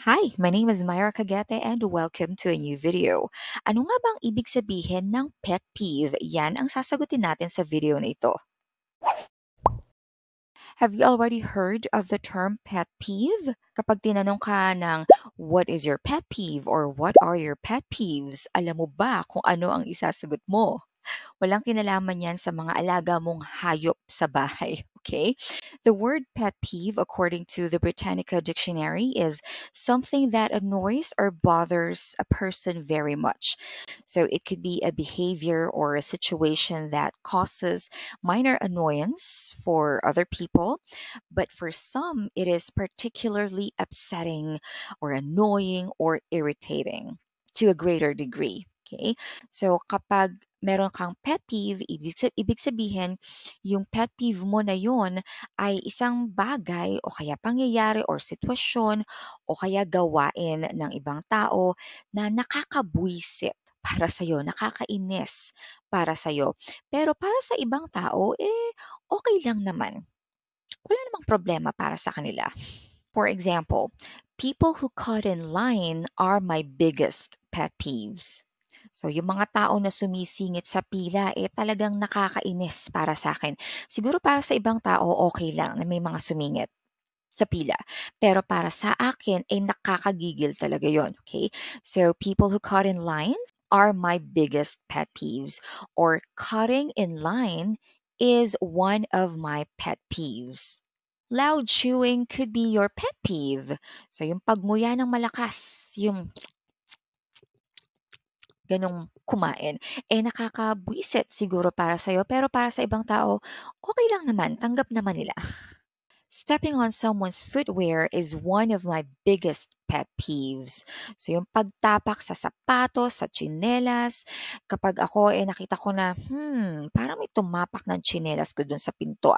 Hi, my name is Myra Cagete and welcome to a new video. Ano nga bang ibig sabihin ng pet peeve? Yan ang sasagutin natin sa video na ito. Have you already heard of the term pet peeve? Kapag tinanong ka ng what is your pet peeve or what are your pet peeves, alam mo ba kung ano ang isasagot mo? Walang kinalaman yan sa mga alaga mong hayop sa bahay, okay? The word pet peeve, according to the Britannica Dictionary, is something that annoys or bothers a person very much. So it could be a behavior or a situation that causes minor annoyance for other people, but for some, it is particularly upsetting or annoying or irritating to a greater degree. Okay? So kapag meron kang pet peeve, ibig sabihin, yung pet peeve mo na yun ay isang bagay o kaya pangyayari or sitwasyon o kaya gawain ng ibang tao na nakakabwisit para sa'yo, nakakainis para sa'yo. Pero para sa ibang tao, okay lang naman. Wala namang problema para sa kanila. For example, people who cut in line are my biggest pet peeves. So, yung mga tao na sumisingit sa pila, talagang nakakainis para sa akin. Siguro para sa ibang tao, okay lang na may mga sumingit sa pila. Pero para sa akin, nakakagigil talaga yon. Okay? So, people who cut in lines are my biggest pet peeves. Or cutting in line is one of my pet peeves. Loud chewing could be your pet peeve. So, yung pagmuya ng malakas, yung ganong kumain, nakakabwisit siguro para sa'yo, pero para sa ibang tao, okay lang naman, tanggap naman nila. Stepping on someone's footwear is one of my biggest pet peeves. So, yung pagtapak sa sapatos, sa tsinelas, kapag ako nakita ko na, parang may tumapak ng tsinelas ko dun sa pinto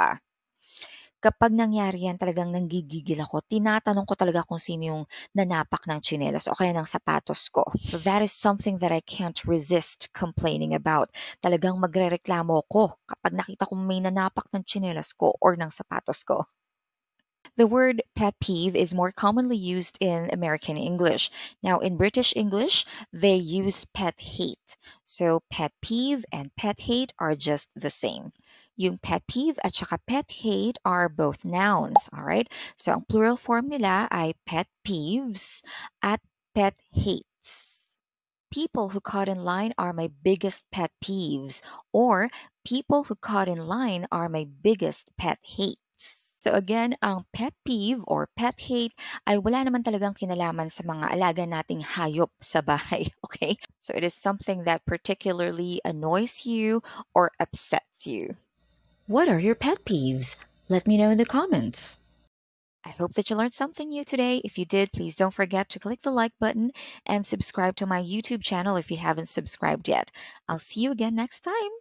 Kapag nangyari yan talagang nanggigigil ako, tinatanong ko talaga kung sino yung nanapak ng tsinelas o kaya ng sapatos ko. That is something that I can't resist complaining about. Talagang magrereklamo ko kapag nakita kong may nanapak ng tsinelas ko or ng sapatos ko. The word pet peeve is more commonly used in American English. Now, in British English, they use pet hate. So, pet peeve and pet hate are just the same. Yung pet peeve at saka pet hate are both nouns, alright? So, ang plural form nila ay pet peeves at pet hates. People who cut in line are my biggest pet peeves, or people who cut in line are my biggest pet hates. So again, ang pet peeve or pet hate ay wala naman talagang kinalaman sa mga alaga nating hayop sa bahay, okay? So it is something that particularly annoys you or upsets you. What are your pet peeves? Let me know in the comments. I hope that you learned something new today. If you did, please don't forget to click the like button and subscribe to my YouTube channel if you haven't subscribed yet. I'll see you again next time.